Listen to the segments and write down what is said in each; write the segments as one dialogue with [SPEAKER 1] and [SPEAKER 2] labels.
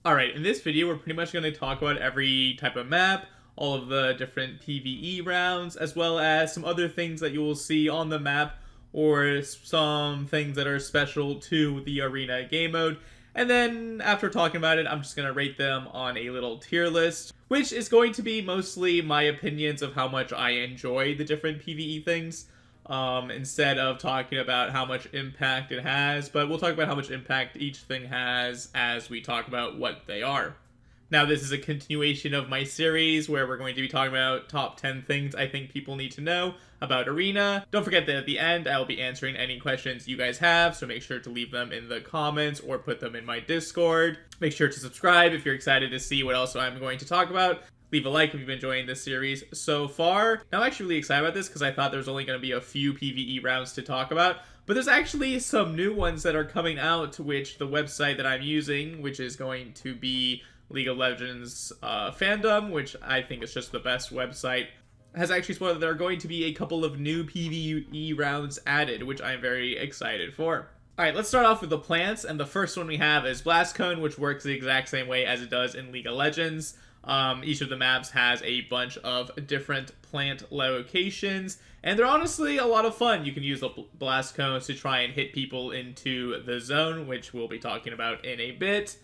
[SPEAKER 1] Alright, in this video we're pretty much going to talk about every type of map, all of the different PVE rounds, as well as some other things that you will see on the map, or some things that are special to the arena game mode. And then after talking about it, I'm just going to rate them on a little tier list, which is going to be mostly my opinions of how much I enjoy the different PVE things. Instead of talking about how much impact it has, but we'll talk about how much impact each thing has as we talk about what they are. Now, this is a continuation of my series where we're going to be talking about top 10 things I think people need to know about Arena. Don't forget that at the end, I'll be answering any questions you guys have, so make sure to leave them in the comments or put them in my Discord. Make sure to subscribe if you're excited to see what else I'm going to talk about. Leave a like if you've been enjoying this series so far. Now, I'm actually really excited about this because I thought there was only going to be a few PvE rounds to talk about, but there's actually some new ones that are coming out, which the website that I'm using, which is going to be League of Legends fandom, which I think is just the best website, has actually spoiled that there are going to be a couple of new PvE rounds added, which I'm very excited for. Alright, let's start off with the plants, and the first one we have is Blast Cone, which works the exact same way as it does in League of Legends. Each of the maps has a bunch of different plant locations, and they're honestly a lot of fun. You can use the blast cones to try and hit people into the zone, which we'll be talking about in a bit.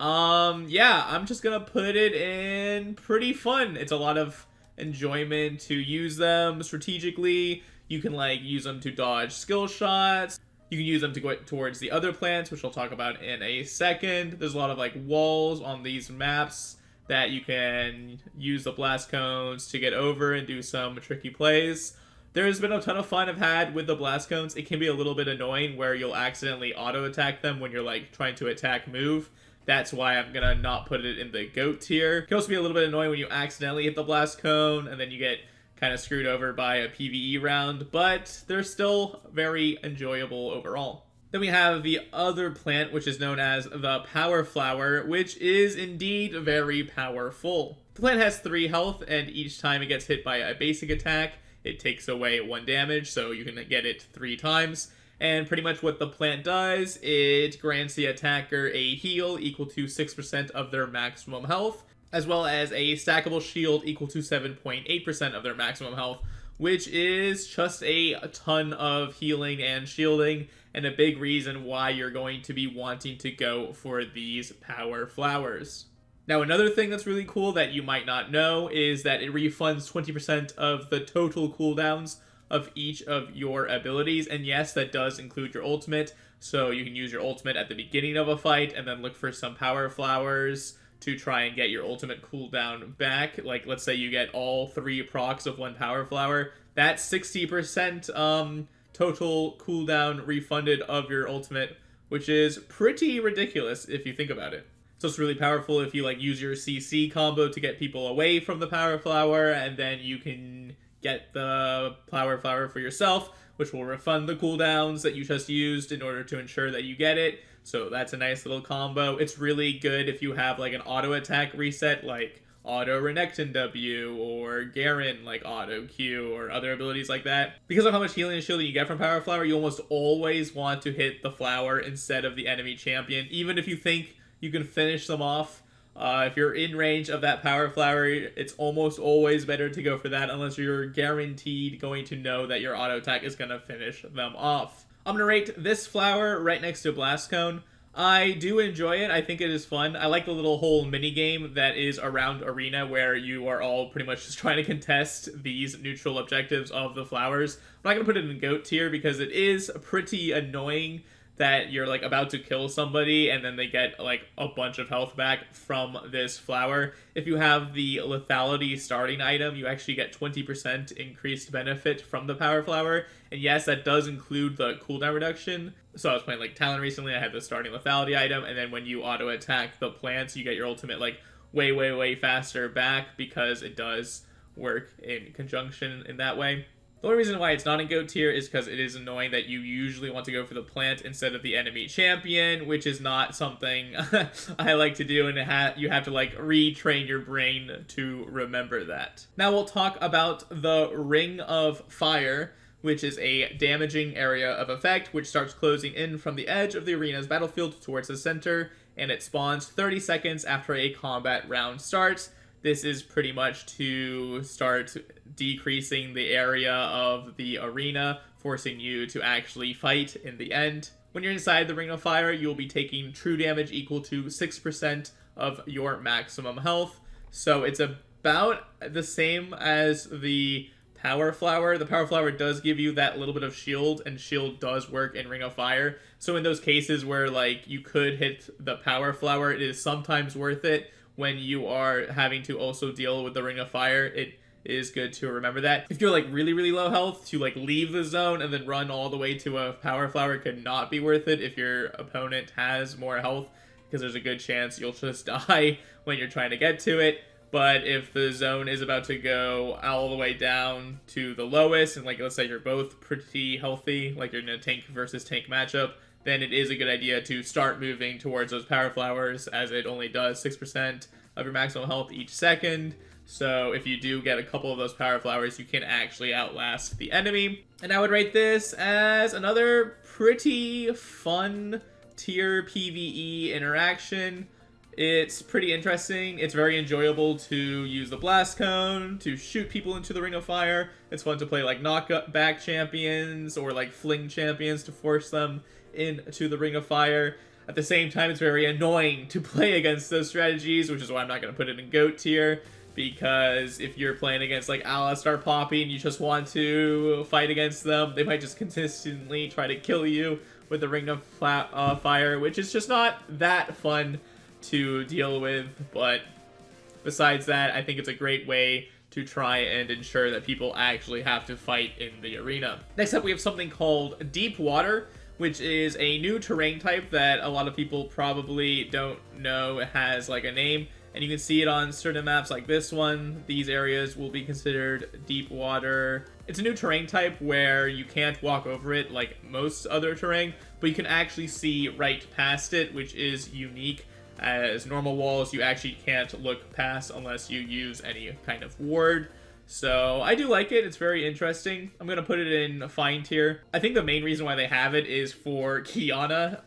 [SPEAKER 1] Yeah, I'm just gonna put it in pretty fun. It's a lot of enjoyment to use them strategically. You can use them to dodge skill shots. You can use them to go towards the other plants, which I'll talk about in a second. There's a lot of walls on these maps that you can use the blast cones to get over and do some tricky plays. There's been a ton of fun I've had with the blast cones. It can be a little bit annoying where you'll accidentally auto-attack them when you're trying to attack move. That's why I'm gonna not put it in the GOAT tier. It can also be a little bit annoying when you accidentally hit the blast cone and then you get kind of screwed over by a PvE round, but they're still very enjoyable overall. Then we have the other plant, which is known as the Power Flower, which is indeed very powerful. The plant has 3 health, and each time it gets hit by a basic attack, it takes away 1 damage, so you can get it 3 times. And pretty much what the plant does, it grants the attacker a heal equal to 6% of their maximum health, as well as a stackable shield equal to 7.8% of their maximum health, which is just a ton of healing and shielding, and a big reason why you're going to be wanting to go for these power flowers. Now, another thing that's really cool that you might not know is that it refunds 20% of the total cooldowns of each of your abilities, and yes, that does include your ultimate, so you can use your ultimate at the beginning of a fight and then look for some power flowers to try and get your ultimate cooldown back. Let's say you get all 3 procs of 1 power flower, that's 60% total cooldown refunded of your ultimate, which is pretty ridiculous if you think about it. So it's really powerful if you use your CC combo to get people away from the power flower, and then you can get the power flower for yourself, which will refund the cooldowns that you just used in order to ensure that you get it. So that's a nice little combo. It's really good if you have an auto attack reset, like auto Renekton W or Garen auto Q or other abilities like that. Because of how much healing and shielding you get from Power Flower, you almost always want to hit the flower instead of the enemy champion, even if you think you can finish them off. If you're in range of that Power Flower, it's almost always better to go for that unless you're guaranteed going to know that your auto attack is going to finish them off. I'm going to rate this flower right next to Blast Cone. I do enjoy it. I think it is fun. I like the little whole mini game that is around Arena where you are all pretty much just trying to contest these neutral objectives of the flowers. I'm not going to put it in GOAT tier because it is pretty annoying that you're about to kill somebody and then they get a bunch of health back from this flower. If you have the lethality starting item, you actually get 20% increased benefit from the power flower, and yes, that does include the cooldown reduction. So I was playing Talon recently, I had the starting lethality item, and then when you auto attack the plants, you get your ultimate way faster back because it does work in conjunction in that way. The only reason why it's not in GOAT tier is because it is annoying that you usually want to go for the plant instead of the enemy champion, which is not something I like to do, and you have to retrain your brain to remember that. Now we'll talk about the Ring of Fire, which is a damaging area of effect, which starts closing in from the edge of the arena's battlefield towards the center and it spawns 30 seconds after a combat round starts. This is pretty much to start decreasing the area of the arena, forcing you to actually fight in the end. When you're inside the Ring of Fire, you'll be taking true damage equal to 6% of your maximum health. So it's about the same as the Power Flower. The Power Flower does give you that little bit of shield, and shield does work in Ring of Fire. So in those cases where like you could hit the Power Flower, it is sometimes worth it when you are having to also deal with the Ring of Fire. It is good to remember that. If you're like really low health, to like leave the zone and then run all the way to a Power Flower could not be worth it if your opponent has more health, because there's a good chance you'll just die when you're trying to get to it. But if the zone is about to go all the way down to the lowest, and like let's say you're both pretty healthy, like you're in a tank versus tank matchup, then it is a good idea to start moving towards those Power Flowers, as it only does 6% of your maximum health each second. So if you do get a couple of those Power Flowers, you can actually outlast the enemy. And I would rate this as another pretty fun tier PvE interaction. It's pretty interesting. It's very enjoyable to use the blast cone to shoot people into the Ring of Fire. It's fun to play like knockback champions or like fling champions to force them into the Ring of Fire. At the same time, it's very annoying to play against those strategies, which is why I'm not going to put it in GOAT tier, because if you're playing against like Alistar Poppy and you just want to fight against them, they might just consistently try to kill you with the Ring of Fire, which is just not that fun to deal with. But besides that, I think it's a great way to try and ensure that people actually have to fight in the arena. Next up, we have something called Deep Water, which is a new terrain type that a lot of people probably don't know it has like a name. And you can see it on certain maps like this one. These areas will be considered deep water. It's a new terrain type where you can't walk over it like most other terrain, but you can actually see right past it, which is unique. As normal walls, you actually can't look past unless you use any kind of ward. So I do like it. It's very interesting. I'm going to put it in fine tier. I think the main reason why they have it is for Kiana,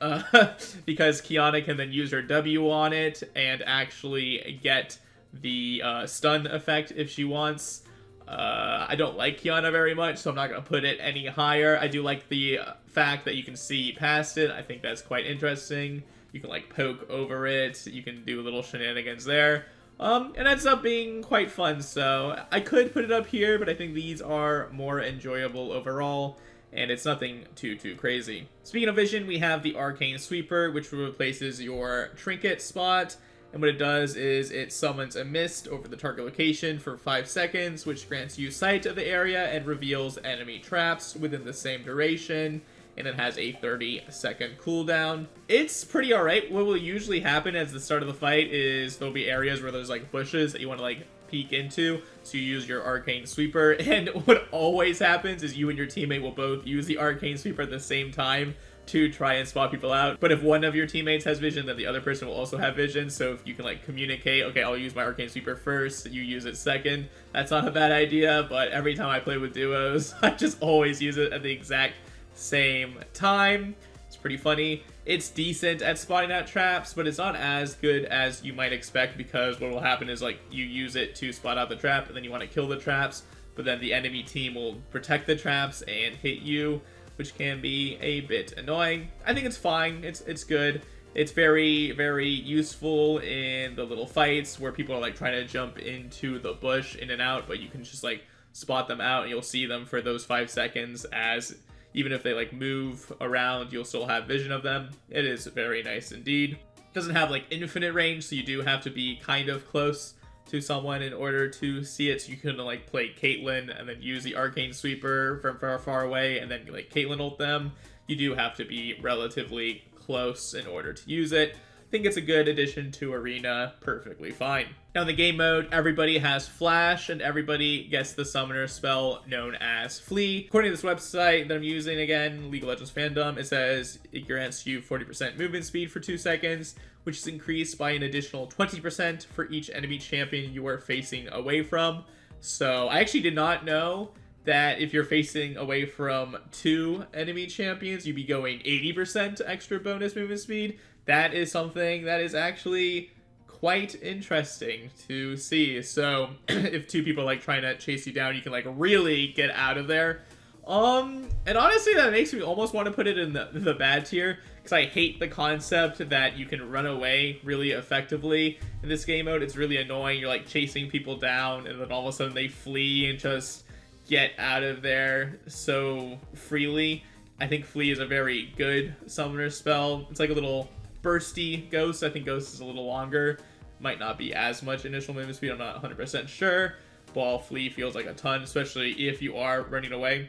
[SPEAKER 1] because Kiana can then use her W on it and actually get the stun effect if she wants. I don't like Kiana very much, so I'm not going to put it any higher. I do like the fact that you can see past it. I think that's quite interesting. You can like poke over it. You can do little shenanigans there. It ends up being quite fun, so I could put it up here, but I think these are more enjoyable overall, and it's nothing too crazy. Speaking of vision, we have the Arcane Sweeper, which replaces your trinket spot, and what it does is it summons a mist over the target location for 5 seconds, which grants you sight of the area and reveals enemy traps within the same duration, and it has a 30-second cooldown. It's pretty alright. What will usually happen at the start of the fight is there'll be areas where there's like bushes that you want to like peek into, so you use your Arcane Sweeper, and what always happens is you and your teammate will both use the Arcane Sweeper at the same time to try and spot people out. But if one of your teammates has vision, then the other person will also have vision, so if you can like communicate, okay, I'll use my Arcane Sweeper first, you use it second, that's not a bad idea. But every time I play with duos, I just always use it at the exact same time. It's pretty funny. It's decent at spotting out traps, but it's not as good as you might expect, because what will happen is like you use it to spot out the trap and then you want to kill the traps, but then the enemy team will protect the traps and hit you, which can be a bit annoying. I think it's fine. It's good. It's very useful in the little fights where people are like trying to jump into the bush in and out, but you can just like spot them out and you'll see them for those 5 seconds, as even if they like move around, you'll still have vision of them. It is very nice indeed. It doesn't have like infinite range, so you do have to be kind of close to someone in order to see it. So you can like play Caitlyn and then use the Arcane Sweeper from far away and then like Caitlyn ult them. You do have to be relatively close in order to use it. I think it's a good addition to Arena, perfectly fine. Now in the game mode, everybody has Flash and everybody gets the summoner spell known as Flee. According to this website that I'm using, again, League of Legends fandom, it says it grants you 40% movement speed for 2 seconds, which is increased by an additional 20% for each enemy champion you are facing away from. So I actually did not know that if you're facing away from 2 enemy champions, you'd be going 80% extra bonus movement speed. that is something that is actually quite interesting to see. So if two people are like trying to chase you down, you can like really get out of there. And honestly, that makes me almost want to put it in the bad tier, because I hate the concept that you can run away really effectively in this game mode. It's really annoying. You're like chasing people down, and then all of a sudden they flee and just get out of there so freely. I think Flee is a very good summoner spell. It's like a little bursty Ghost. I think Ghost is a little longer. Might not be as much initial movement speed, I'm not 100% sure. While Flee feels like a ton, especially if you are running away.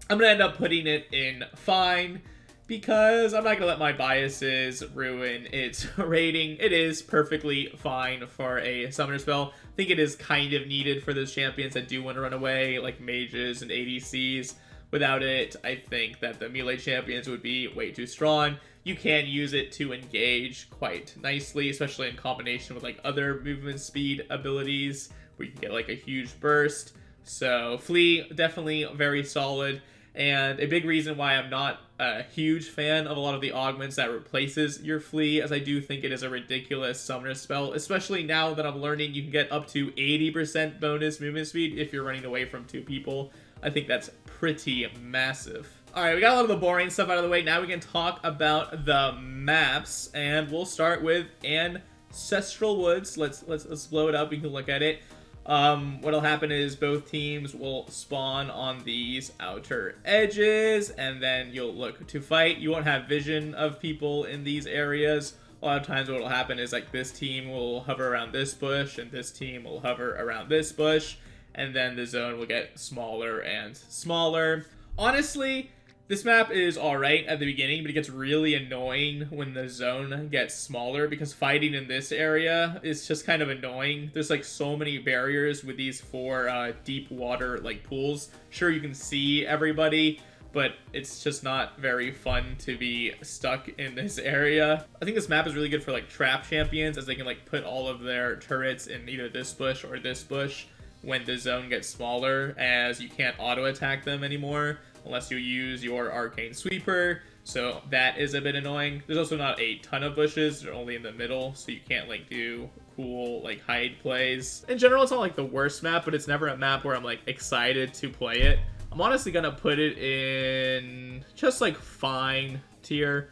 [SPEAKER 1] I'm going to end up putting it in fine, because I'm not going to let my biases ruin its rating. It is perfectly fine for a summoner spell. I think it is kind of needed for those champions that do want to run away, like mages and ADCs. Without it, I think that the melee champions would be way too strong. You can use it to engage quite nicely, especially in combination with like other movement speed abilities, where you can get like a huge burst. So Flee, definitely very solid. And a big reason why I'm not a huge fan of a lot of the augments that replaces your Flee, as I do think it is a ridiculous summoner spell, especially now that I'm learning you can get up to 80% bonus movement speed if you're running away from two people. I think that's pretty massive. Alright, we got a lot of the boring stuff out of the way. Now we can talk about the maps, and we'll start with Ancestral Woods. Let's blow it up. We can look at it. What'll happen is both teams will spawn on these outer edges, and then you'll look to fight. You won't have vision of people in these areas. A lot of times what'll happen is like this team will hover around this bush, and this team will hover around this bush, and then the zone will get smaller and smaller. Honestly, this map is alright at the beginning, but it gets really annoying when the zone gets smaller, because fighting in this area is just kind of annoying. There's like so many barriers with these four deep water like pools. Sure, you can see everybody, but it's just not very fun to be stuck in this area. I think this map is really good for like trap champions, as they can like put all of their turrets in either this bush or this bush when the zone gets smaller, as you can't auto attack them anymore unless you use your arcane sweeper. So that is a bit annoying. There's also not a ton of bushes. They're only in the middle, so you can't like do cool like hide plays. In general, it's not like the worst map, but it's never a map where I'm like excited to play it. I'm honestly gonna put it in just like fine tier.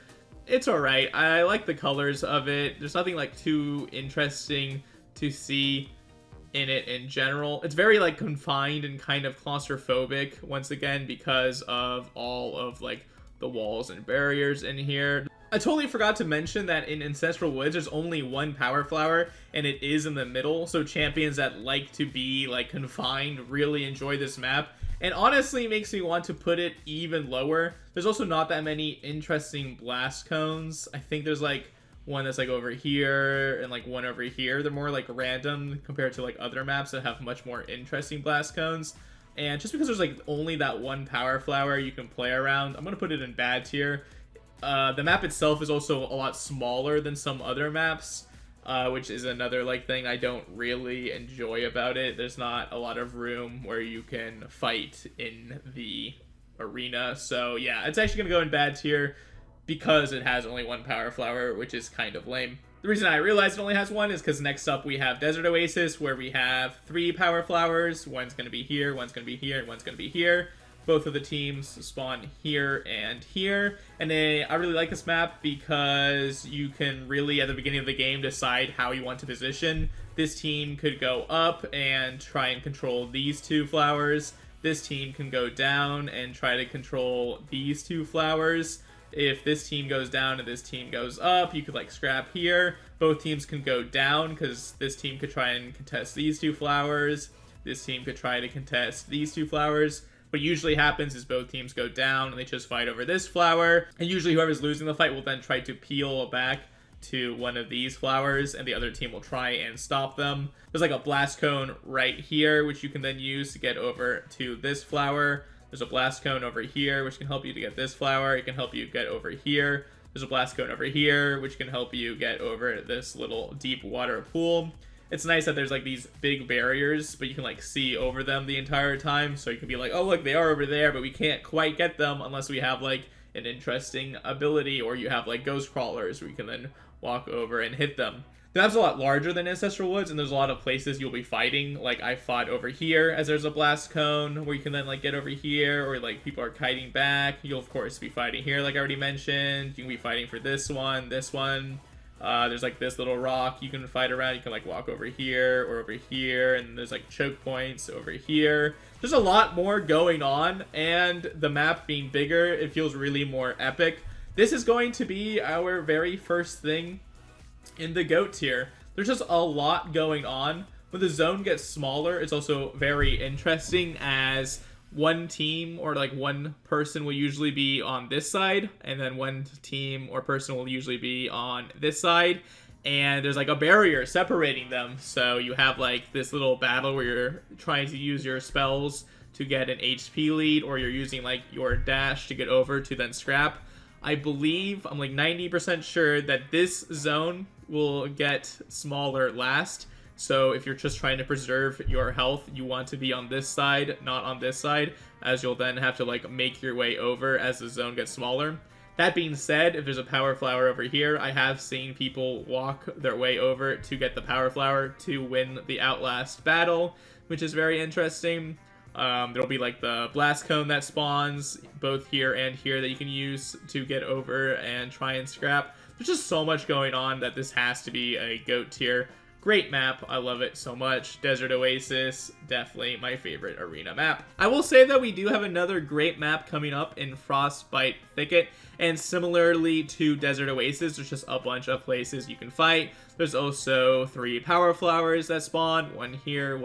[SPEAKER 1] It's alright. I like the colors of it. There's nothing like too interesting to see in it in general. It's very like confined and kind of claustrophobic, once again, because of all of like the walls and barriers in here. I totally forgot to mention that in Ancestral Woods there's only one power flower, and it is in the middle, so champions that like to be like confined really enjoy this map, and honestly makes me want to put it even lower. There's also not that many interesting blast cones. I think there's like one that's like over here and like one over here. They're more like random compared to like other maps that have much more interesting blast cones. And just because there's like only that one power flower you can play around, I'm gonna put it in bad tier. The map itself is also a lot smaller than some other maps, which is another like thing I don't really enjoy about it. There's not a lot of room where you can fight in the arena. So yeah, it's actually gonna go in bad tier, because it has only one power flower, which is kind of lame. The reason I realized it only has one is because next up we have Desert Oasis, where we have 3 power flowers. One's going to be here, one's going to be here, and one's going to be here. Both of the teams spawn here and here. And I really like this map because you can really, at the beginning of the game, decide how you want to position. This team could go up and try and control these 2 flowers. This team can go down and try to control these 2 flowers. If this team goes down and this team goes up, you could like scrap here. Both teams can go down, because this team could try and contest these 2 flowers. This team could try to contest these 2 flowers. What usually happens is both teams go down and they just fight over this flower. And usually whoever's losing the fight will then try to peel back to one of these flowers, and the other team will try and stop them. There's like a blast cone right here, which you can then use to get over to this flower. There's a blast cone over here, which can help you to get this flower. It can help you get over here. There's a blast cone over here, which can help you get over this little deep water pool. It's nice that there's like these big barriers, but you can like see over them the entire time. So you can be like, oh look, they are over there, but we can't quite get them unless we have like an interesting ability, or you have like ghost crawlers where you can then walk over and hit them. The map's a lot larger than Ancestral Woods, and there's a lot of places you'll be fighting. Like, I fought over here, as there's a blast cone, where you can then, like, get over here, or, like, people are kiting back. You'll, of course, be fighting here, like I already mentioned. You can be fighting for this one. There's, like, this little rock you can fight around. You can, like, walk over here, or over here, and there's, like, choke points over here. There's a lot more going on, and the map being bigger, it feels really more epic. This is going to be our very first thing in the GOAT tier. There's just a lot going on. When the zone gets smaller, it's also very interesting, as one team or like one person will usually be on this side, and then one team or person will usually be on this side, and there's like a barrier separating them. So you have like this little battle where you're trying to use your spells to get an HP lead, or you're using like your dash to get over to then scrap. I believe, I'm like 90% sure that this zone will get smaller last. So if you're just trying to preserve your health, you want to be on this side, not on this side, as you'll then have to like make your way over as the zone gets smaller. That being said, if there's a power flower over here, I have seen people walk their way over to get the power flower to win the Outlast battle, which is very interesting. There'll be like the blast cone that spawns both here and here that you can use to get over and try and scrap. There's just so much going on that this has to be a GOAT tier. Great map, I love it so much. Desert Oasis, definitely my favorite arena map. I will say that we do have another great map coming up in Frostbite Thicket, and similarly to Desert Oasis, there's just a bunch of places you can fight. There's also 3 power flowers that spawn, one here, and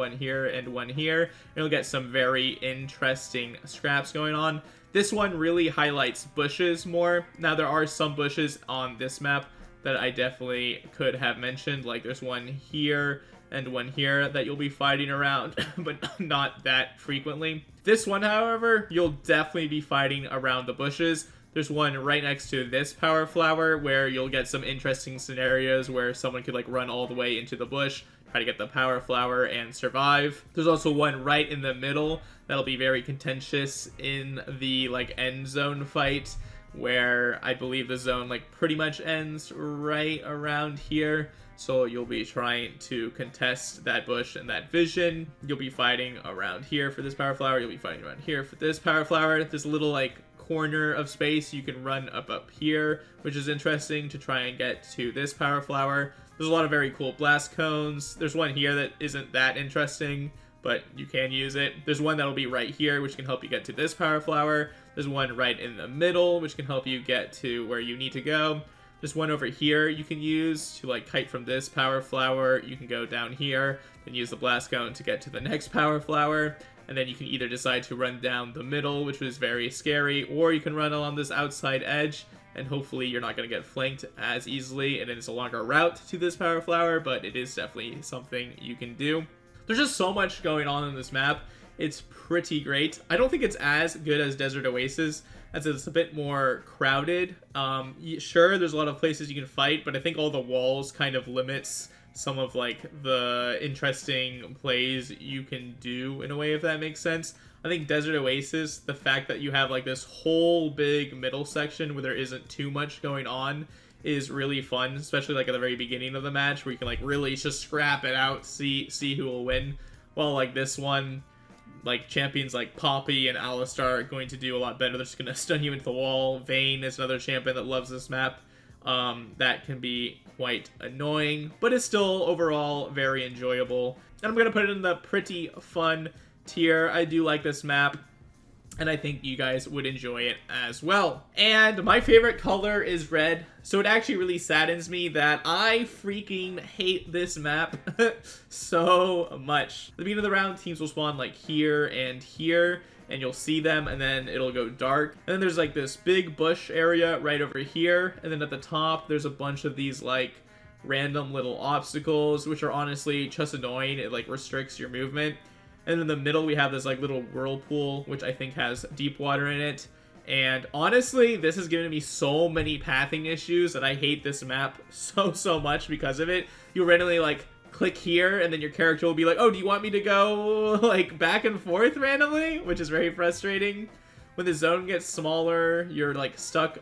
[SPEAKER 1] one here. And you'll get some very interesting scraps going on. This one really highlights bushes more. Now there are some bushes on this map that I definitely could have mentioned. Like there's one here and one here that you'll be fighting around, but not that frequently. This one, however, you'll definitely be fighting around the bushes. There's one right next to this power flower where you'll get some interesting scenarios where someone could like run all the way into the bush, try to get the power flower and survive. There's also one right in the middle that'll be very contentious in the like end zone fight, where I believe the zone like pretty much ends right around here. So you'll be trying to contest that bush and that vision. You'll be fighting around here for this power flower. You'll be fighting around here for this power flower. There's a little like corner of space you can run up here, which is interesting to try and get to this power flower. There's a lot of very cool blast cones. There's one here that isn't that interesting, but you can use it. There's one that'll be right here, which can help you get to this power flower. There's one right in the middle, which can help you get to where you need to go. There's one over here you can use to like kite from this power flower. You can go down here and use the blast cone to get to the next power flower. And then you can either decide to run down the middle, which is very scary, or you can run along this outside edge, and hopefully you're not going to get flanked as easily, and it's a longer route to this power flower, but it is definitely something you can do. There's just so much going on in this map. It's pretty great. I don't think it's as good as Desert Oasis, as it's a bit more crowded. Sure, there's a lot of places you can fight, but I think all the walls kind of limits some of like the interesting plays you can do in a way, if that makes sense. I think Desert Oasis, the fact that you have like this whole big middle section where there isn't too much going on, is really fun, especially like at the very beginning of the match where you can like really just scrap it out, see who will win. While like this one, like champions like Poppy and Alistar are going to do a lot better. They're just going to stun you into the wall. Vayne is another champion that loves this map. That can be quite annoying, but it's still overall very enjoyable. And I'm going to put it in the pretty fun tier. I do like this map, and I think you guys would enjoy it as well. And my favorite color is red, so it actually really saddens me that I freaking hate this map so much. At the beginning of the round, teams will spawn like here and here, and you'll see them, and then it'll go dark. And then there's like this big bush area right over here, and then at the top there's a bunch of these like random little obstacles, which are honestly just annoying. It like restricts your movement. And in the middle we have this like little whirlpool, which I think has deep water in it. And honestly, this has given me so many pathing issues that I hate this map so much because of it. You randomly like click here, and then your character will be like, oh, do you want me to go like back and forth randomly? Which is very frustrating. when the zone gets smaller, you're like stuck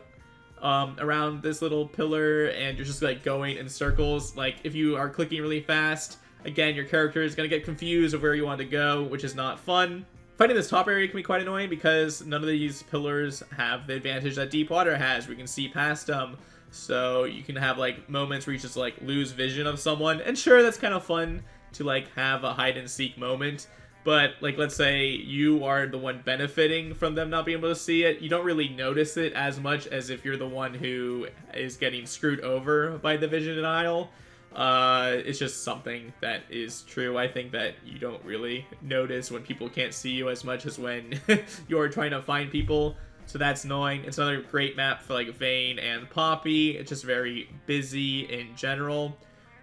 [SPEAKER 1] around this little pillar and you're just like going in circles. Like if you are clicking really fast, again, your character is going to get confused of where you want to go, which is not fun. Fighting this top area can be quite annoying because none of these pillars have the advantage that deep water has. We can see past them. So you can have like moments where you just like lose vision of someone. And sure, that's kind of fun to like have a hide and seek moment. But like, let's say you are the one benefiting from them not being able to see it. You don't really notice it as much as if you're the one who is getting screwed over by the vision denial. It's just something that is true. I think that you don't really notice when people can't see you as much as when you're trying to find people. So that's annoying. It's another great map for like Vayne and Poppy. It's just very busy in general.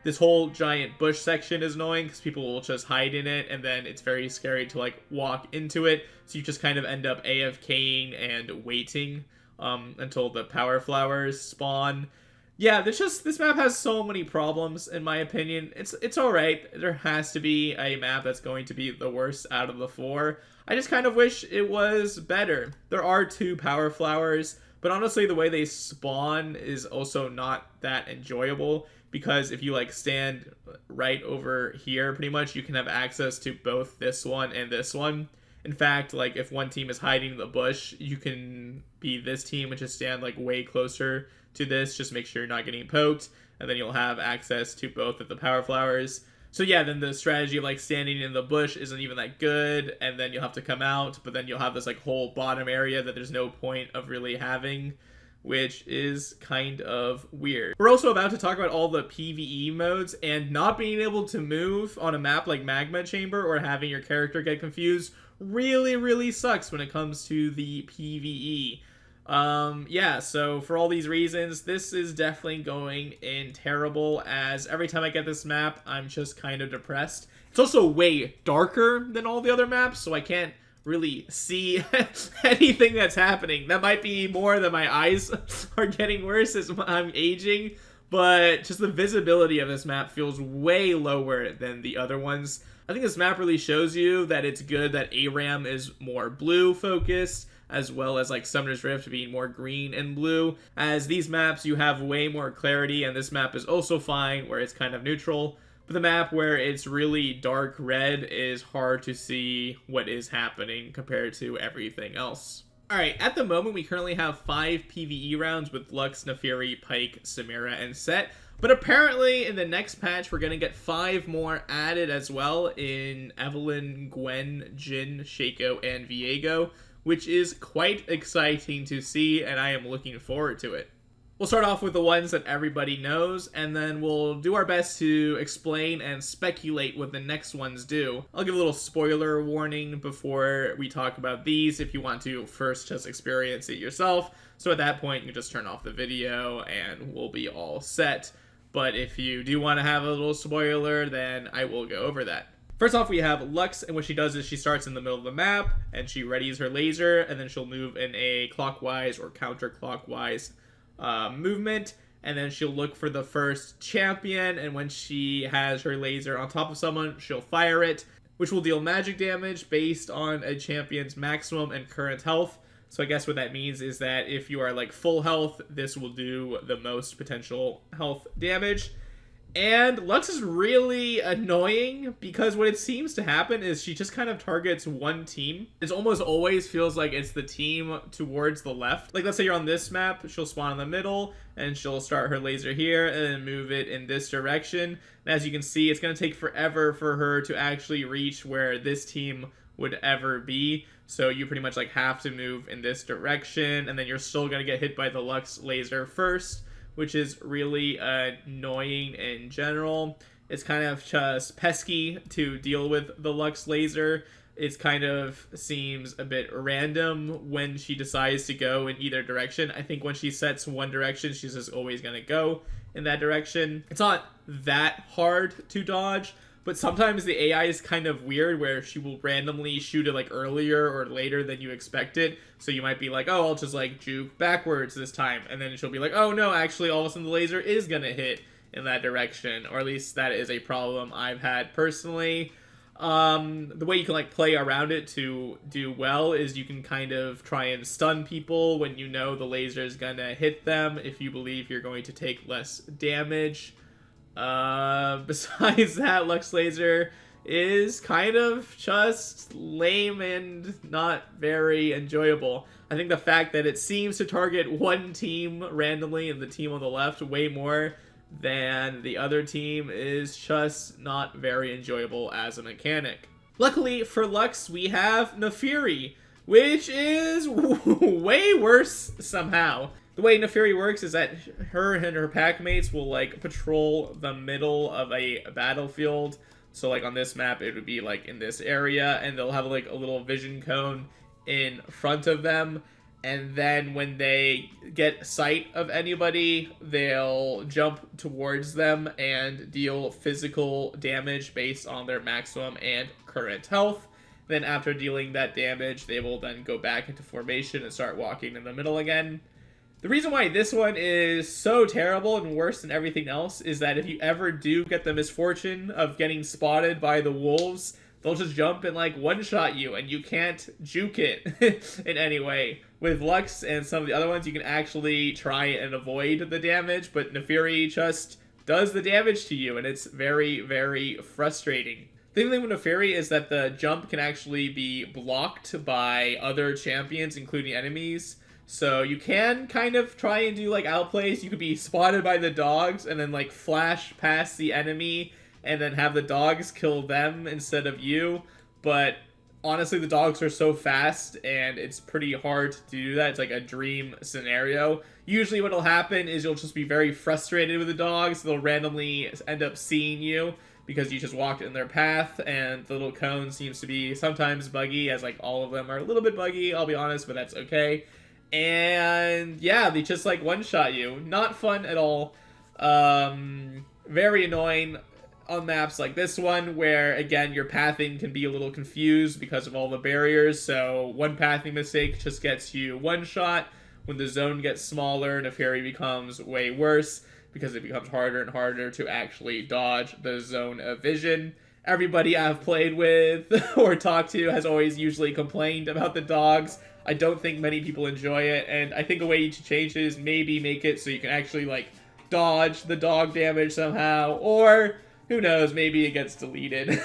[SPEAKER 1] This whole giant bush section is annoying because people will just hide in it, and then it's very scary to like walk into it. So you just kind of end up AFKing and waiting until the power flowers spawn. Yeah, this map has so many problems in my opinion. It's alright. There has to be a map that's going to be the worst out of the 4. I just kind of wish it was better. There are 2 power flowers, but honestly the way they spawn is also not that enjoyable, because if you like stand right over here, pretty much you can have access to both this one and this one. In fact, like if one team is hiding in the bush, you can be this team and just stand like way closer to this, just make sure you're not getting poked, and then you'll have access to both of the power flowers. So yeah, then the strategy of like standing in the bush isn't even that good, and then you'll have to come out, but then you'll have this like whole bottom area that there's no point of really having, which is kind of weird. We're also about to talk about all the PvE modes, and not being able to move on a map like Magma Chamber or having your character get confused really sucks when it comes to the PvE. Yeah, so for all these reasons, this is definitely going in terrible, as every time I get this map, I'm just kind of depressed. It's also way darker than all the other maps, so I can't really see anything that's happening. That might be more that my eyes are getting worse as I'm aging, but just the visibility of this map feels way lower than the other ones. I think this map really shows you that it's good that ARAM is more blue focused, as well as like Summoner's Rift being more green and blue. As these maps, you have way more clarity, and this map is also fine where it's kind of neutral. But the map where it's really dark red is hard to see what is happening compared to everything else. Alright, at the moment we currently have 5 PvE rounds with Lux, Neferi, Pyke, Samira, and Set. But apparently in the next patch we're going to get 5 more added as well in Evelynn, Gwen, Jhin, Shaco, and Viego, which is quite exciting to see, and I am looking forward to it. We'll start off with the ones that everybody knows, and then we'll do our best to explain and speculate what the next ones do. I'll give a little spoiler warning before we talk about these if you want to first just experience it yourself. So at that point, you can just turn off the video and we'll be all set. But if you do want to have a little spoiler, then I will go over that. First off, we have Lux, and what she does is she starts in the middle of the map, and she readies her laser, and then she'll move in a clockwise or counterclockwise movement, and then she'll look for the first champion, and when she has her laser on top of someone, she'll fire it, which will deal magic damage based on a champion's maximum and current health. So I guess what that means is that if you are like full health, this will do the most potential health damage. And Lux is really annoying because what it seems to happen is she just kind of targets one team. It almost always feels like it's the team towards the left. Like let's say you're on this map, she'll spawn in the middle and she'll start her laser here and then move it in this direction. And as you can see, it's going to take forever for her to actually reach where this team would ever be. So you pretty much like have to move in this direction, and then you're still going to get hit by the Lux laser first, which is really annoying in general. It's kind of just pesky to deal with the Lux laser. It kind of seems a bit random when she decides to go in either direction. I think when she sets one direction, she's just always going to go in that direction. It's not that hard to dodge, but sometimes the AI is kind of weird where she will randomly shoot it like earlier or later than you expected. So you might be like, oh, I'll just like juke backwards this time. And then she'll be like, oh no, actually all of a sudden the laser is going to hit in that direction. Or at least that is a problem I've had personally. The way you can like play around it to do well is you can kind of try and stun people when you know the laser is gonna hit them if you believe you're going to take less damage. Besides that, Lux Laser is kind of just lame and not very enjoyable. I think the fact that it seems to target one team randomly and the team on the left way more than the other team is just not very enjoyable as a mechanic. Luckily for Lux, we have Nefiri, which is way worse somehow. The way Nefiri works is that her and her pack mates will like patrol the middle of a battlefield. So like on this map, it would be like in this area, and they'll have like a little vision cone in front of them. And then when they get sight of anybody, they'll jump towards them and deal physical damage based on their maximum and current health. Then after dealing that damage, they will then go back into formation and start walking in the middle again. The reason why this one is so terrible and worse than everything else is that if you ever do get the misfortune of getting spotted by the wolves, they'll just jump and like one-shot you, and you can't juke it in any way. With Lux and some of the other ones, you can actually try and avoid the damage, but Nefiri just does the damage to you, and it's very, very frustrating. The thing with Nefiri is that the jump can actually be blocked by other champions, including enemies. So you can kind of try and do like outplays. You could be spotted by the dogs and then like flash past the enemy and then have the dogs kill them instead of you. But honestly, the dogs are so fast and it's pretty hard to do that. It's like a dream scenario. Usually what'll happen is you'll just be very frustrated with the dogs. They'll randomly end up seeing you because you just walked in their path, and the little cone seems to be sometimes buggy, as like all of them are a little bit buggy, I'll be honest, but that's okay. And yeah, they just like one-shot you. Not fun at all. Very annoying on maps like this one, where again your pathing can be a little confused because of all the barriers. So one pathing mistake just gets you one shot. When the zone gets smaller, Nefiri becomes way worse because it becomes harder and harder to actually dodge the zone of vision. Everybody I've played with or talked to has always usually complained about the dogs. I don't think many people enjoy it, and I think a way to change it is maybe make it so you can actually like dodge the dog damage somehow, or who knows, maybe it gets deleted.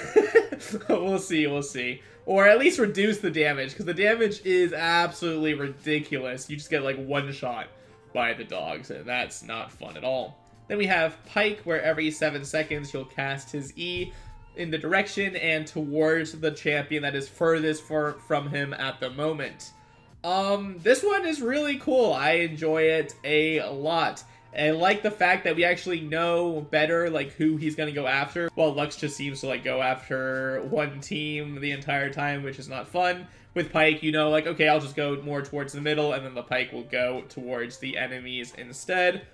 [SPEAKER 1] We'll see. Or at least reduce the damage, because the damage is absolutely ridiculous. You just get like one shot by the dogs, and that's not fun at all. Then we have Pike, where every 7 seconds he'll cast his E in the direction and towards the champion that is furthest from him at the moment. This one is really cool. I enjoy it a lot. I like the fact that we actually know better, like, who he's gonna go after, while Lux just seems to, like, go after one team the entire time, which is not fun. With Pike, you know, like, okay, I'll just go more towards the middle, and then the Pike will go towards the enemies instead,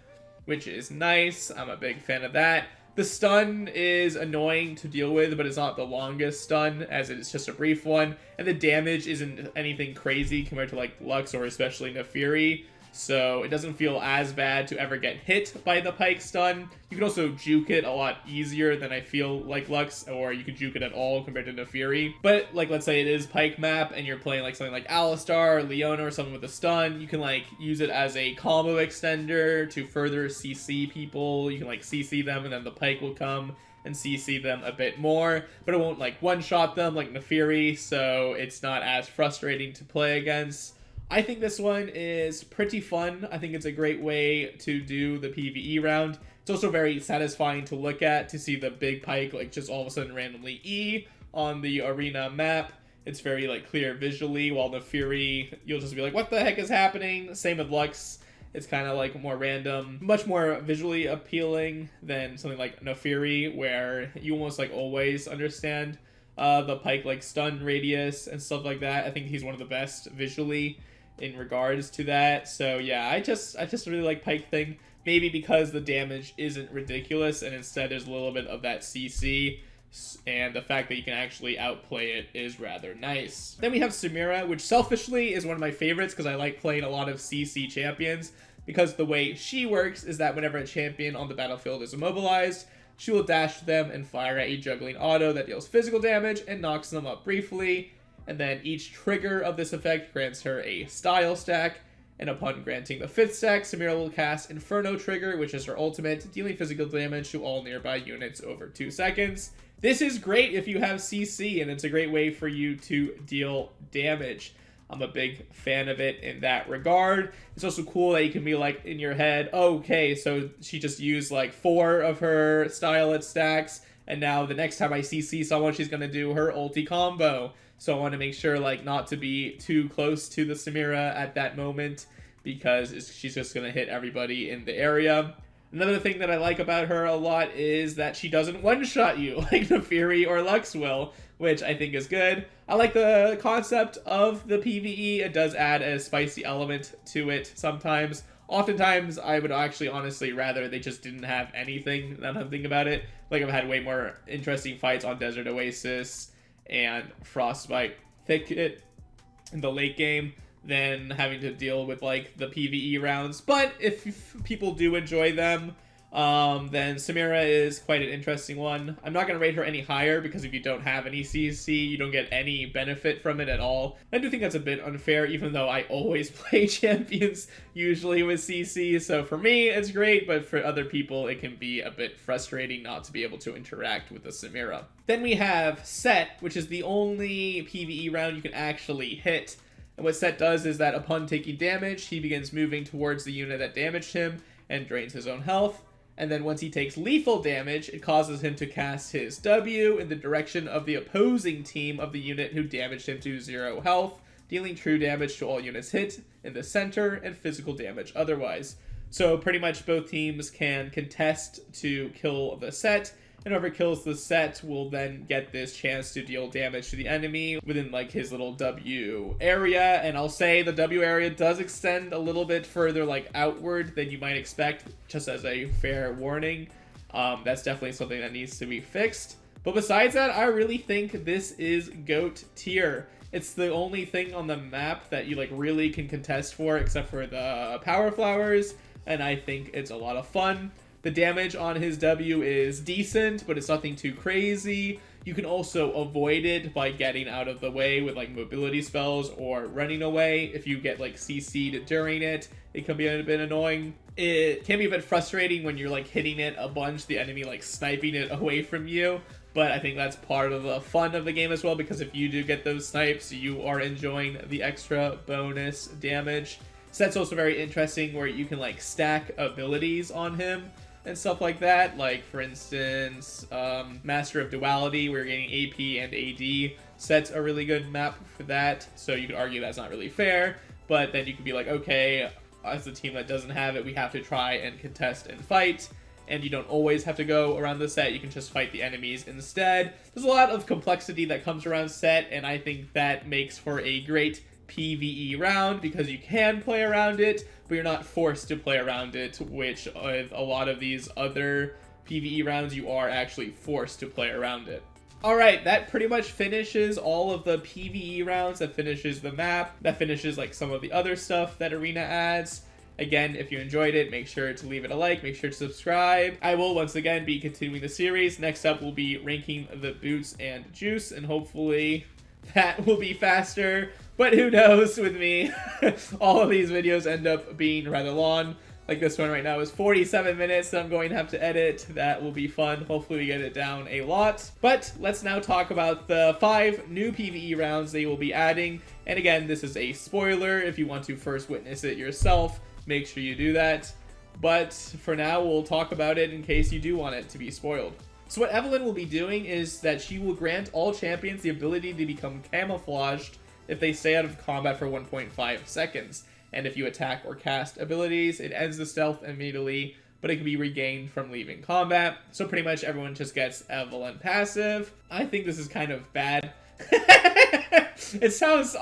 [SPEAKER 1] which is nice. I'm a big fan of that. The stun is annoying to deal with, but it's not the longest stun, as it's just a brief one. And the damage isn't anything crazy compared to, like, Lux or especially Nefiri. So it doesn't feel as bad to ever get hit by the Pike stun. You can also juke it a lot easier than I feel like Lux, or you can juke it at all compared to Nefiri. But, like, let's say it is Pike map, and you're playing, like, something like Alistar or Leona or something with a stun, you can, like, use it as a combo extender to further CC people. You can, like, CC them, and then the Pike will come and CC them a bit more, but it won't, like, one-shot them like Nefiri, so it's not as frustrating to play against. I think this one is pretty fun. I think it's a great way to do the PVE round. It's also very satisfying to look at, to see the big Pike like just all of a sudden randomly E on the arena map. It's very like clear visually, while Nefiri, you'll just be like, what the heck is happening? Same with Lux. It's kind of like more random, much more visually appealing than something like Nefiri, where you almost like always understand the Pike like stun radius and stuff like that. I think he's one of the best visually in regards to that. So yeah, I just really like Pike thing. Maybe because the damage isn't ridiculous and instead there's a little bit of that CC, and the fact that you can actually outplay it is rather nice. Then we have Samira, which selfishly is one of my favorites because I like playing a lot of CC champions, because the way she works is that whenever a champion on the battlefield is immobilized, she will dash to them and fire at a juggling auto that deals physical damage and knocks them up briefly. And then each trigger of this effect grants her a style stack. And upon granting the 5th stack, Samira will cast Inferno Trigger, which is her ultimate, dealing physical damage to all nearby units over 2 seconds. This is great if you have CC, and it's a great way for you to deal damage. I'm a big fan of it in that regard. It's also cool that you can be like in your head, oh, okay, so she just used like 4 of her stylet stacks, and now the next time I CC someone, she's going to do her ulti combo. So I want to make sure like not to be too close to the Samira at that moment, because she's just going to hit everybody in the area. Another thing that I like about her a lot is that she doesn't one-shot you like the Fury or Lux will, which I think is good. I like the concept of the PvE. It does add a spicy element to it sometimes. Oftentimes, I would actually honestly rather they just didn't have anything, now that I'm thinking about it. Like, I've had way more interesting fights on Desert Oasis and Frostbite Thicket in the late game than having to deal with like the PvE rounds. But if people do enjoy them, then Samira is quite an interesting one. I'm not going to rate her any higher because if you don't have any CC, you don't get any benefit from it at all. I do think that's a bit unfair, even though I always play champions usually with CC. So for me, it's great, but for other people, it can be a bit frustrating not to be able to interact with the Samira. Then we have Set, which is the only PvE round you can actually hit. And what Set does is that upon taking damage, he begins moving towards the unit that damaged him and drains his own health. And then once he takes lethal damage, it causes him to cast his W in the direction of the opposing team of the unit who damaged him to 0 health, dealing true damage to all units hit in the center and physical damage otherwise. So pretty much both teams can contest to kill the Set, and whoever kills the Set will then get this chance to deal damage to the enemy within like his little W area. And I'll say the W area does extend a little bit further like outward than you might expect, just as a fair warning. That's definitely something that needs to be fixed. But besides that, I really think this is GOAT tier. It's the only thing on the map that you like really can contest for, except for the Power Flowers, and I think it's a lot of fun. The damage on his W is decent, but it's nothing too crazy. You can also avoid it by getting out of the way with like mobility spells or running away. If you get like CC'd during it, it can be a bit annoying. It can be a bit frustrating when you're like hitting it a bunch, the enemy like sniping it away from you. But I think that's part of the fun of the game as well, because if you do get those snipes, you are enjoying the extra bonus damage. So that's also very interesting where you can like stack abilities on him and stuff like that. Like for instance, Master of Duality, where you're getting AP and AD. Set's a really good map for that. So you could argue that's not really fair, but then you could be like, okay, as a team that doesn't have it, we have to try and contest and fight. And you don't always have to go around the Set, you can just fight the enemies instead. There's a lot of complexity that comes around Set, and I think that makes for a great PvE round, because you can play around it, but you're not forced to play around it, which with a lot of these other PvE rounds, you are actually forced to play around it. Alright, that pretty much finishes all of the PvE rounds, that finishes the map, that finishes like some of the other stuff that Arena adds. Again, if you enjoyed it, make sure to leave it a like, make sure to subscribe. I will once again be continuing the series. Next up, we'll be ranking the boots and juice, and hopefully that will be faster. But who knows with me? All of these videos end up being rather long. Like this one right now is 47 minutes that I'm going to have to edit. That will be fun. Hopefully we get it down a lot. But let's now talk about the 5 new PvE rounds they will be adding. And again, this is a spoiler. If you want to first witness it yourself, make sure you do that. But for now, we'll talk about it in case you do want it to be spoiled. So what Evelynn will be doing is that she will grant all champions the ability to become camouflaged if they stay out of combat for 1.5 seconds. And if you attack or cast abilities, it ends the stealth immediately, but it can be regained from leaving combat. So pretty much everyone just gets Evelynn passive. I think this is kind of bad. It sounds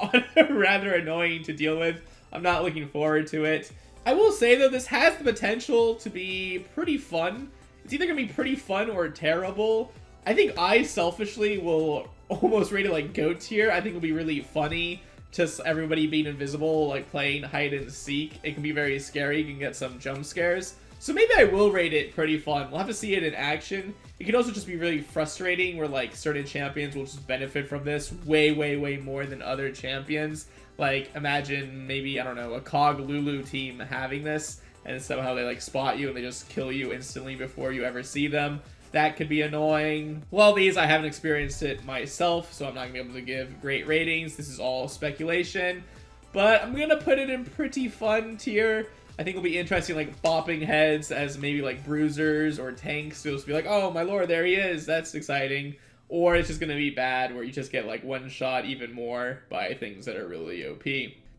[SPEAKER 1] rather annoying to deal with. I'm not looking forward to it. I will say though, this has the potential to be pretty fun. It's either gonna be pretty fun or terrible. I think I selfishly will almost rate it like GOAT tier. I think it'll be really funny, just everybody being invisible, like playing hide and seek. It can be very scary, you can get some jump scares. So maybe I will rate it pretty fun. We'll have to see it in action. It could also just be really frustrating where like certain champions will just benefit from this way more than other champions. Like imagine maybe, I don't know, a Cog Lulu team having this and somehow they like spot you and they just kill you instantly before you ever see them. That could be annoying. Well, these I haven't experienced it myself, so I'm not gonna be able to give great ratings. This is all speculation, but I'm gonna put it in pretty fun tier. I think it'll be interesting, like bopping heads as maybe like bruisers or tanks. It'll just be like, oh my lord, there he is. That's exciting. Or it's just gonna be bad, where you just get like one shot even more by things that are really OP.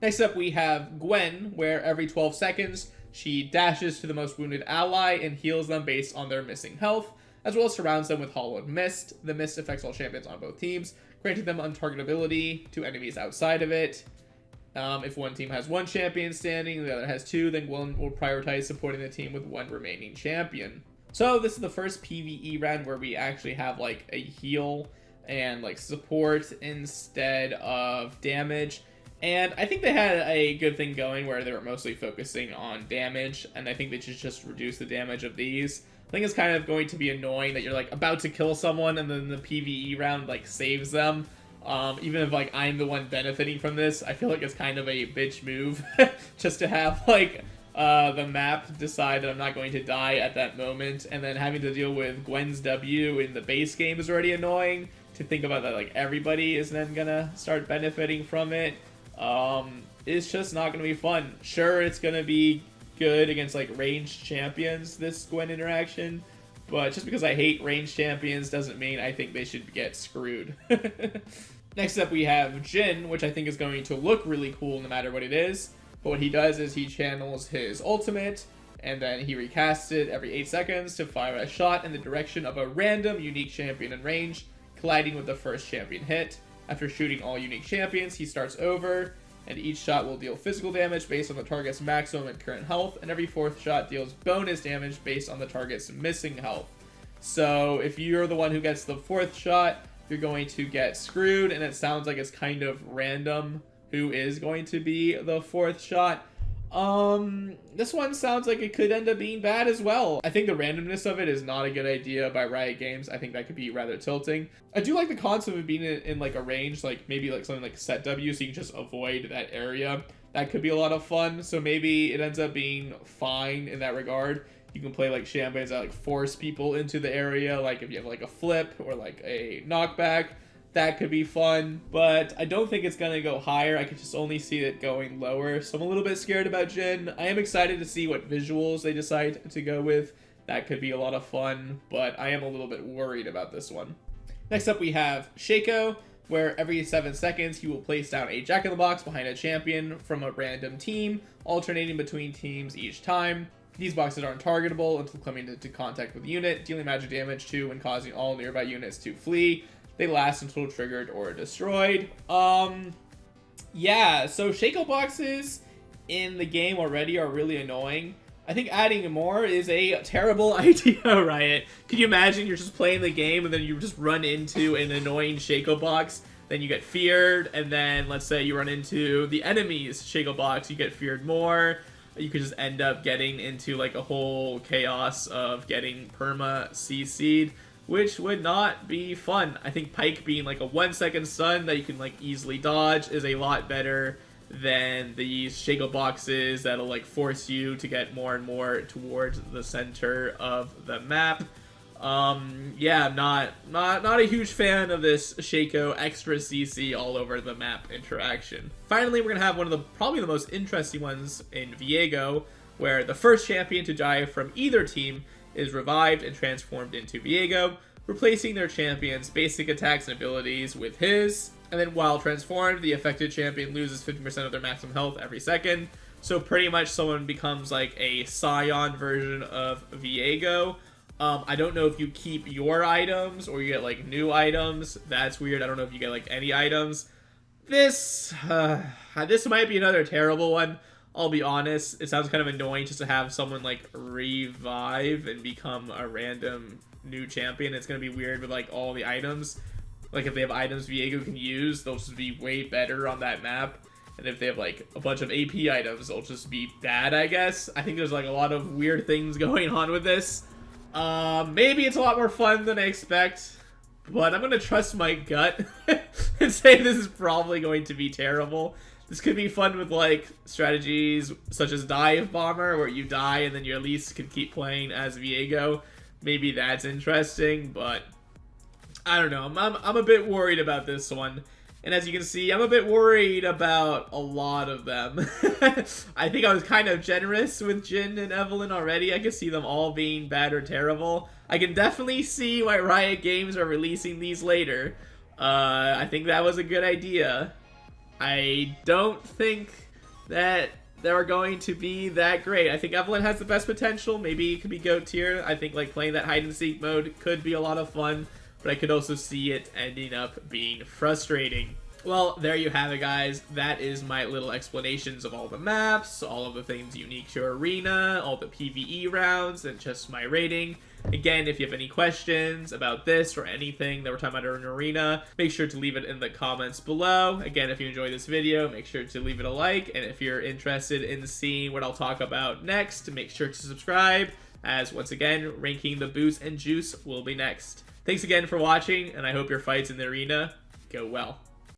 [SPEAKER 1] Next up, we have Gwen, where every 12 seconds she dashes to the most wounded ally and heals them based on their missing health, as well as surrounds them with Hollowed Mist. The mist affects all champions on both teams, granting them untargetability to enemies outside of it. If one team has one champion standing, the other has two, then Gwen will prioritize supporting the team with one remaining champion. So this is the first PvE round where we actually have like a heal and like support instead of damage. And I think they had a good thing going where they were mostly focusing on damage, and I think they should just reduce the damage of these. I think it's kind of going to be annoying that you're like about to kill someone and then the PvE round like saves them. Even if like I'm the one benefiting from this, I feel like it's kind of a bitch move just to have like the map decide that I'm not going to die at that moment, and then having to deal with Gwen's W in the base game is already annoying. To think about that like everybody is then gonna start benefiting from it, it's just not gonna be fun. Sure, it's gonna be good against like ranged champions, this Gwen interaction, but just because I hate ranged champions doesn't mean I think they should get screwed. Next up we have Jin, which I think is going to look really cool no matter what it is. But what he does is he channels his ultimate, and then he recasts it every 8 seconds to fire a shot in the direction of a random unique champion in range, colliding with the first champion hit. After shooting all unique champions, he starts over, and each shot will deal physical damage based on the target's maximum and current health, and every fourth shot deals bonus damage based on the target's missing health. So if you're the one who gets the fourth shot, you're going to get screwed, and it sounds like it's kind of random who is going to be the fourth shot. This one sounds like it could end up being bad as well. I think the randomness of it is not a good idea by Riot Games. I think that could be rather tilting. I do like the concept of being in like a range, like maybe like something like set W, so you can just avoid that area. That could be a lot of fun. So maybe it ends up being fine in that regard. You can play like champions that like force people into the area, like if you have like a flip or like a knockback. That could be fun, but I don't think it's going to go higher. I could just only see it going lower, so I'm a little bit scared about Jin. I am excited to see what visuals they decide to go with. That could be a lot of fun, but I am a little bit worried about this one. Next up we have Shaco, where every 7 seconds he will place down a Jack-in-the-Box behind a champion from a random team, alternating between teams each time. These boxes aren't targetable until coming into contact with the unit, dealing magic damage to and causing all nearby units to flee. They last until triggered or destroyed. Yeah, so Shaco boxes in the game already are really annoying. I think adding more is a terrible idea, Riot. Can you imagine you're just playing the game and then you just run into an annoying Shaco box, then you get feared, and then let's say you run into the enemy's Shaco box, you get feared more. You could just end up getting into like a whole chaos of getting perma CC'd, which would not be fun. I think Pike being like a 1 second stun that you can like easily dodge is a lot better than these Shaco boxes that'll like force you to get more and more towards the center of the map. Yeah, I'm not a huge fan of this Shaco extra CC all over the map interaction. Finally, we're gonna have one of the probably the most interesting ones in Viego, where the first champion to die from either team is revived and transformed into Viego, replacing their champion's basic attacks and abilities with his. And then while transformed, the affected champion loses 50% of their maximum health every second. So pretty much someone becomes like a Scion version of Viego. I don't know if you keep your items or you get like new items. That's weird. I don't know if you get like any items. This might be another terrible one. I'll be honest, it sounds kind of annoying just to have someone like revive and become a random new champion. It's going to be weird with like all the items. Like if they have items Viego can use, they'll just be way better on that map. And if they have like a bunch of AP items, it'll just be bad, I guess. I think there's like a lot of weird things going on with this. Maybe it's a lot more fun than I expect, but I'm gonna trust my gut and say this is probably going to be terrible. This could be fun with like strategies such as Dive Bomber, where you die and then you at least can keep playing as Viego. Maybe that's interesting, but I don't know. I'm a bit worried about this one. And as you can see, I'm a bit worried about a lot of them. I think I was kind of generous with Jin and Evelyn already. I could see them all being bad or terrible. I can definitely see why Riot Games are releasing these later. I think that was a good idea. I don't think that they're going to be that great. I think Evelyn has the best potential. Maybe it could be GOAT tier. I think like playing that hide and seek mode could be a lot of fun, but I could also see it ending up being frustrating. Well, there you have it, guys. That is my little explanations of all the maps, all of the things unique to Arena, all the PVE rounds, and just my rating. Again, if you have any questions about this or anything that we're talking about in Arena, make sure to leave it in the comments below. Again, if you enjoyed this video, make sure to leave it a like, and if you're interested in seeing what I'll talk about next, make sure to subscribe, as once again, ranking the boost and juice will be next. Thanks again for watching, and I hope your fights in the arena go well.